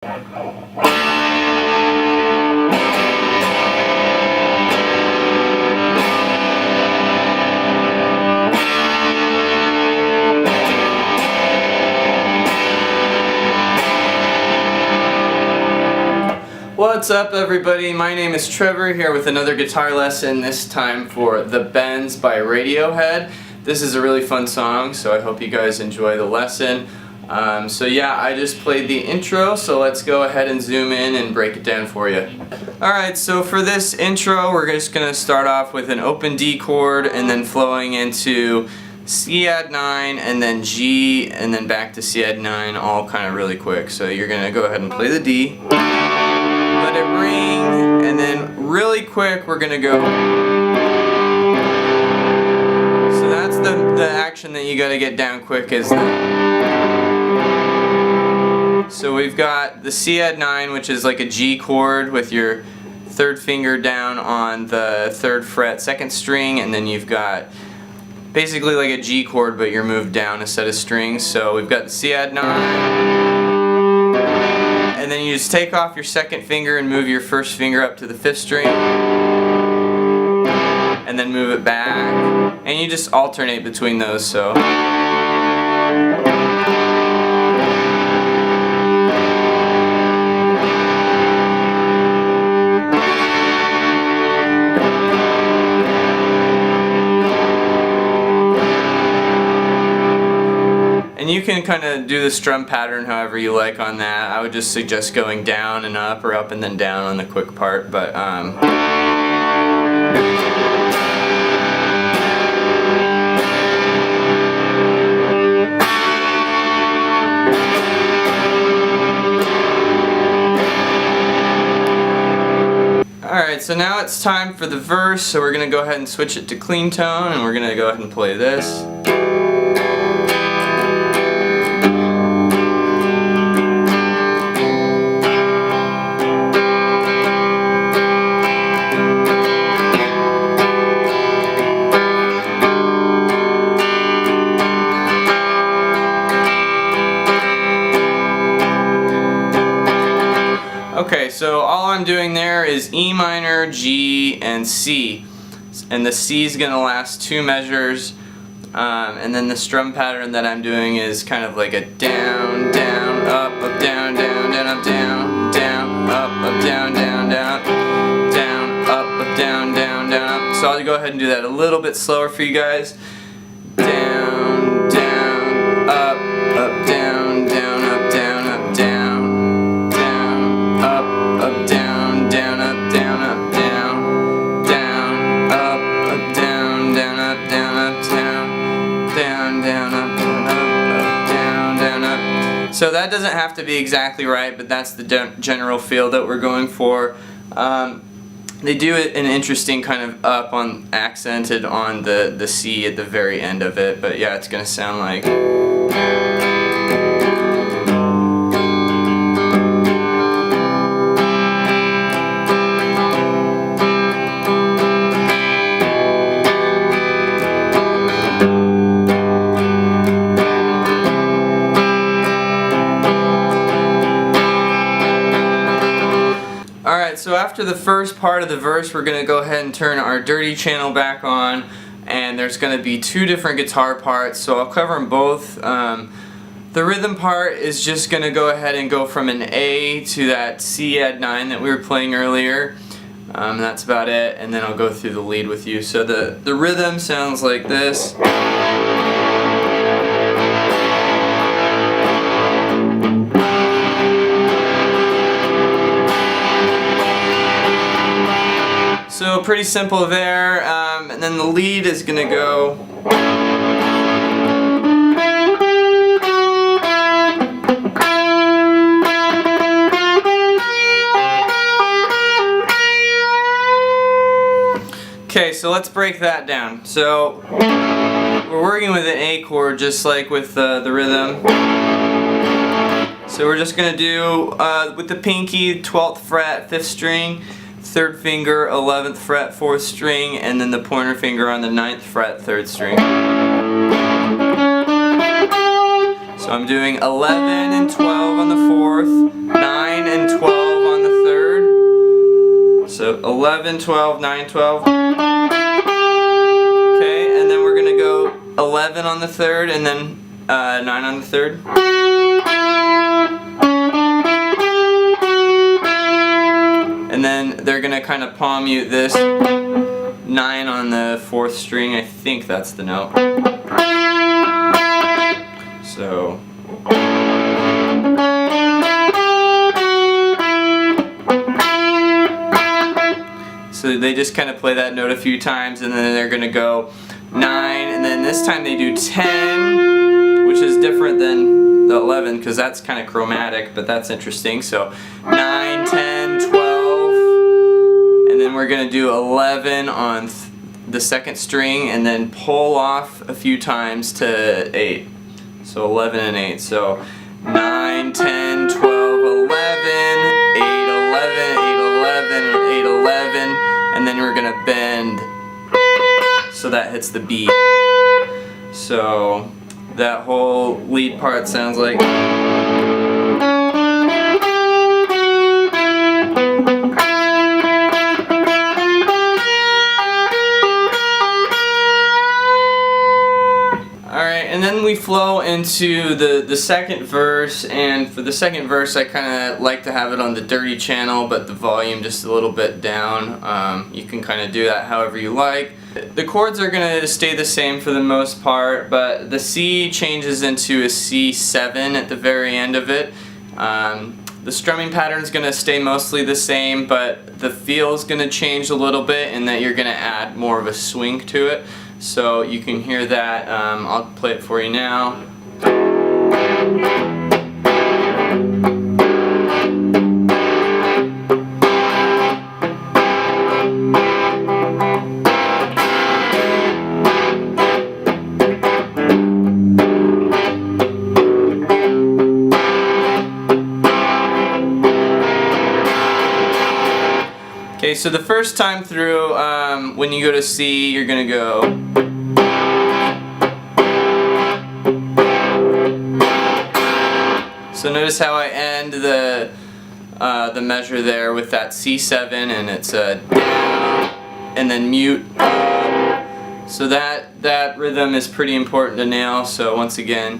What's up everybody, my name is Trevor here with another guitar lesson, this time for The Bends by Radiohead. This is a really fun song, so I hope you guys enjoy the lesson. So yeah, I just played the intro, so let's go ahead and zoom in and break it down for you. Alright, so for this intro we're just going to start off with an open D chord and then flowing into C add 9 and then G and then back to C add 9 all kind of really quick. So you're going to go ahead and play the D. Let it ring, and then really quick we're gonna go. So that's the action that you gotta get down quick is so we've got the C add 9, which is like a G chord with your third finger down on the 3rd fret 2nd string, and then you've got basically like a G chord but you're moved down a set of strings. So we've got the C add 9. And then you just take off your 2nd finger and move your 1st finger up to the 5th string. And then move it back. And you just alternate between those, so. And you can kind of do the strum pattern however you like on that. I would just suggest going down and up or up and then down on the quick part, but Alright, so now it's time for the verse, so we're going to go ahead and switch it to clean tone and we're going to go ahead and play this. Okay, so all I'm doing there is E minor, G, and C. And the C is going to last 2 measures. And then the strum pattern that I'm doing is kind of like a down, down, up, down, down, down, up, down, down, up, down, down, down, up, down, up, down, down, down, up. So I'll go ahead and do that a little bit slower for you guys. Down, down, up, down, down, up, down, up, down. Up, down, down, up, down, up, down, down, up, down, down, up, down, up, down, down, down, up, down, up, down, down, up. So that doesn't have to be exactly right, but that's the general feel that we're going for. They do it an interesting kind of up on accented on the C at the very end of it, but yeah, it's gonna sound like. Alright, so after the first part of the verse, we're going to go ahead and turn our dirty channel back on, and there's going to be 2 different guitar parts, so I'll cover them both. The rhythm part is just going to go ahead and go from an A to that C add 9 that we were playing earlier. That's about it, and then I'll go through the lead with you. So the rhythm sounds like this. So pretty simple there, and then the lead is going to go. Okay, so let's break that down. So we're working with an A chord just like with the rhythm. So we're just going to do, with the pinky, 12th fret, 5th string, 3rd finger, 11th fret, 4th string, and then the pointer finger on the 9th fret, 3rd string. So I'm doing 11 and 12 on the 4th, 9 11, 12, 9, 12. Okay, and then we're gonna go 11 on the third, and then 9 on the third. And then they're gonna kind of palm mute this 9 on the 4th string. I think that's the note. So they just kind of play that note a few times, and then they're gonna go 9, and then this time they do 10, which is different than the 11 because that's kind of chromatic, but that's interesting. So 9, 10, 12, and then we're gonna do 11 on the 2nd string, and then pull off a few times to 8. So 11 and 8. So 9, 10, 12, 11, 8, 11, 8, 11, 8, 11, and then we're gonna bend so that hits the beat. So that whole lead part sounds like. And then we flow into the second verse, and for the second verse I kind of like to have it on the dirty channel, but the volume just a little bit down. You can kind of do that however you like. The chords are going to stay the same for the most part, but the C changes into a C7 at the very end of it. The strumming pattern is going to stay mostly the same, but the feel is going to change a little bit in that you're going to add more of a swing to it. So you can hear that. I'll play it for you now. Okay, so the first time through, when you go to C, you're gonna go. So notice how I end the measure there with that C7, and it's a down, and then mute up. So that rhythm is pretty important to nail. So once again.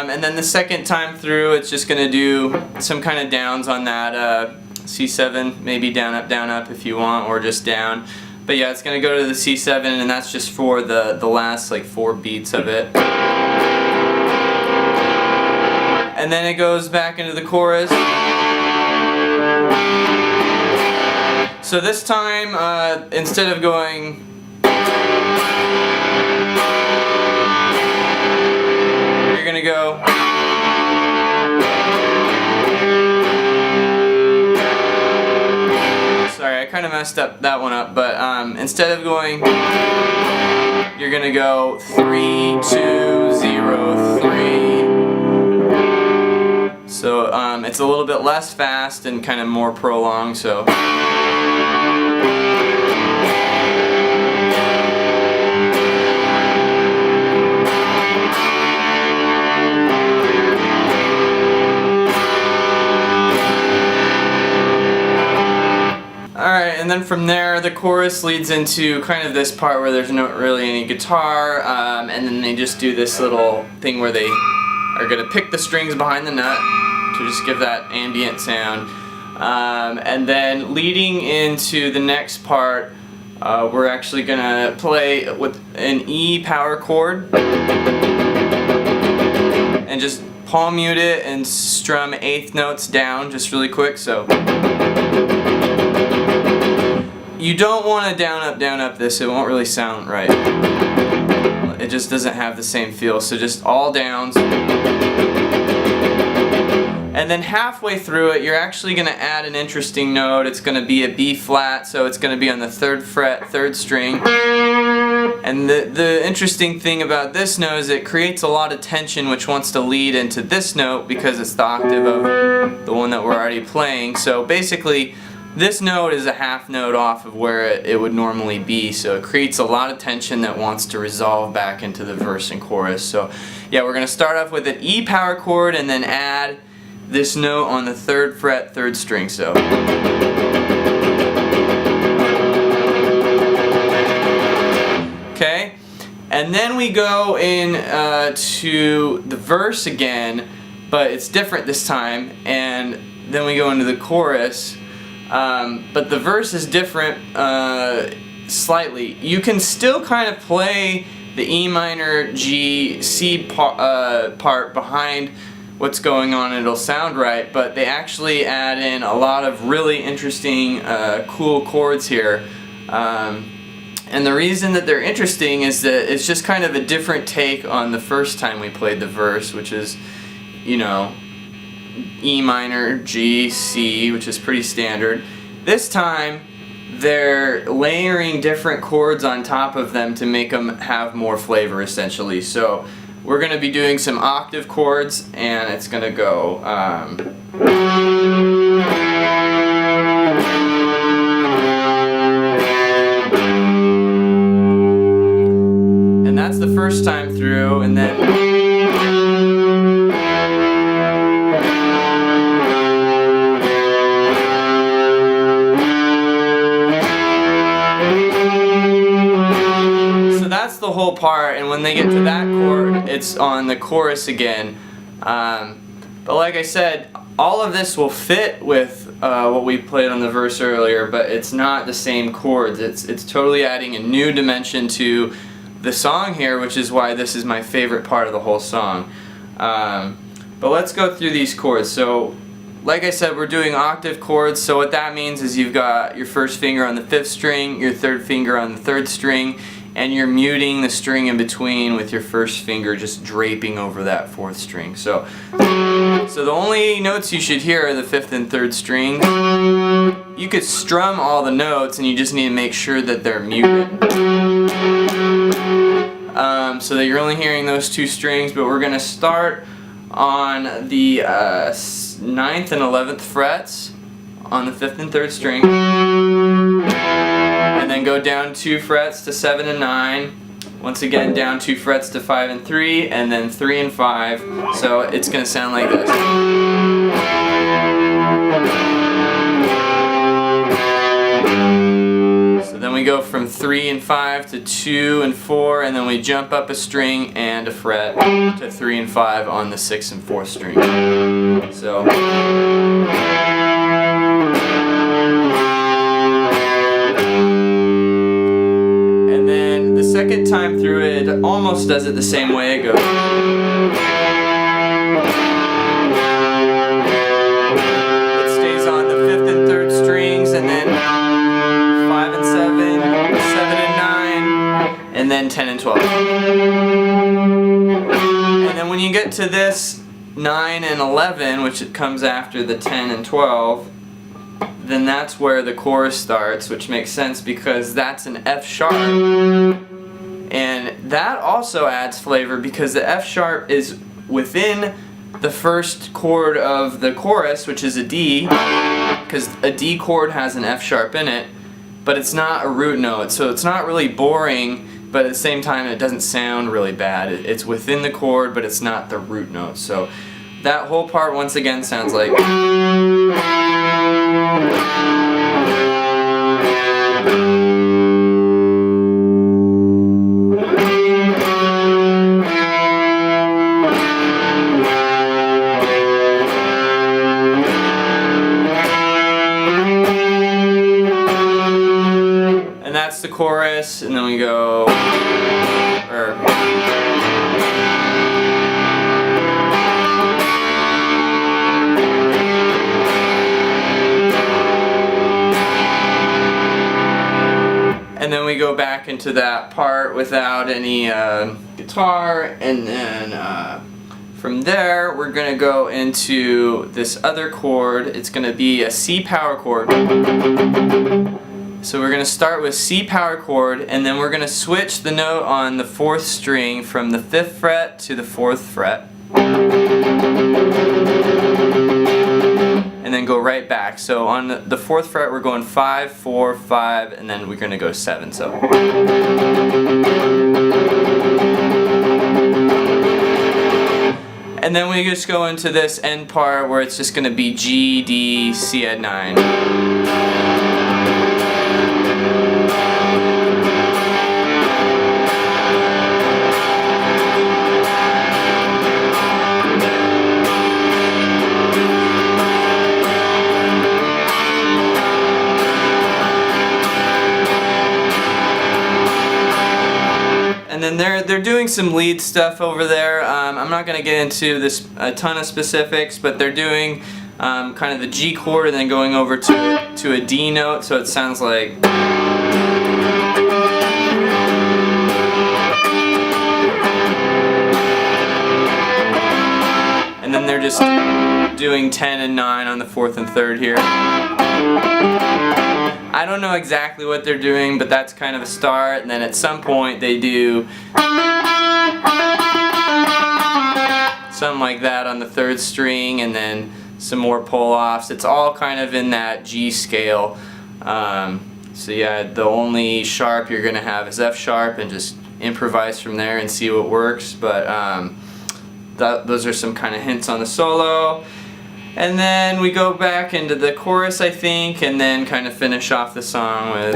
And then the second time through, it's just going to do some kind of downs on that C7, maybe down up if you want, or just down. But yeah, it's going to go to the C7, and that's just for the last like 4 beats of it. And then it goes back into the chorus. So this time, instead of going you're gonna go. Sorry, I kind of messed up that one up, but instead of going, you're gonna go 3, 2, 0, 3. So it's a little bit less fast and kind of more prolonged. So. Alright, and then from there the chorus leads into kind of this part where there's not really any guitar, and then they just do this little thing where they are going to pick the strings behind the nut to just give that ambient sound. And then leading into the next part, we're actually going to play with an E power chord and just palm mute it and strum 8th notes down just really quick. So you don't want to down up this, it won't really sound right. It just doesn't have the same feel, so just all downs. And then halfway through it, you're actually going to add an interesting note. It's going to be a B flat, so it's going to be on the 3rd fret, 3rd string. And the interesting thing about this note is it creates a lot of tension which wants to lead into this note because it's the octave of the one that we're already playing. So basically, this note is a half note off of where it would normally be, so it creates a lot of tension that wants to resolve back into the verse and chorus. So yeah, we're going to start off with an E power chord and then add this note on the 3rd fret, 3rd string. So okay, and then we go in to the verse again, but it's different this time, and then we go into the chorus. But the verse is different slightly. You can still kind of play the E minor G C part behind what's going on and it'll sound right, but they actually add in a lot of really interesting cool chords here. And the reason that they're interesting is that it's just kind of a different take on the first time we played the verse, which is, you know, E minor, G, C, which is pretty standard. This time they're layering different chords on top of them to make them have more flavor, essentially. So we're going to be doing some octave chords, and it's going to go and that's the first time through, and then that's the whole part, and when they get to that chord, it's on the chorus again. But like I said, all of this will fit with what we played on the verse earlier, but it's not the same chords. It's totally adding a new dimension to the song here, which is why this is my favorite part of the whole song. But let's go through these chords. So like I said, we're doing octave chords, so what that means is you've got your first finger on the 5th string, your 3rd finger on the 3rd string, and you're muting the string in between with your first finger just draping over that 4th string. So the only notes you should hear are the 5th and 3rd strings. You could strum all the notes, and you just need to make sure that they're muted. So that you're only hearing those 2 strings, but we're going to start on the 9th and 11th frets on the 5th and 3rd string, and then go down 2 frets to 7 and 9, once again down 2 frets to 5 and 3, and then 3 and 5. So it's going to sound like this. So then we go from 3 and 5 to 2 and 4, and then we jump up a string and a fret to 3 and 5 on the 6th and 4th string. So second time through it almost does it the same way it goes. It stays on the 5th and 3rd strings, and then 5 and 7, 7 and 9, and then 10 and 12. And then when you get to this 9 and 11, which it comes after the 10 and 12, then that's where the chorus starts, which makes sense because that's an F sharp. And that also adds flavor because the F sharp is within the first chord of the chorus, which is a D, because a D chord has an F sharp in it, but it's not a root note, so it's not really boring, but at the same time it doesn't sound really bad. It's within the chord, but it's not the root note. So that whole part once again sounds like. That's the chorus, and then we go, and then we go back into that part without any guitar, and then from there we're going to go into this other chord. It's going to be a C power chord. So we're going to start with C power chord, and then we're going to switch the note on the 4th string from the 5th fret to the 4th fret. And and then go right back. So on the 4th fret we're going 5, 4, 5, and then we're going to go 7. So. And then we just go into this end part where it's just going to be G, D, C add 9. And then they're doing some lead stuff over there. I'm not going to get into this a ton of specifics, but they're doing kind of the G chord and then going over to a D note, so it sounds like. And then they're just doing 10 and 9 on the 4th and 3rd here. I don't know exactly what they're doing, but that's kind of a start, and then at some point they do something like that on the 3rd string, and then some more pull-offs. It's all kind of in that G scale. So yeah, the only sharp you're going to have is F sharp, and just improvise from there and see what works. But those are some kind of hints on the solo. And then we go back into the chorus, I think, and then kind of finish off the song with.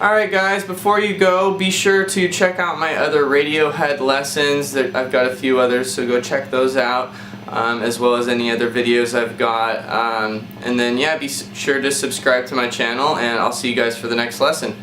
Alright guys, before you go, be sure to check out my other Radiohead lessons. I've got a few others, so go check those out. As well as any other videos I've got. And then yeah, be sure to subscribe to my channel, and I'll see you guys for the next lesson.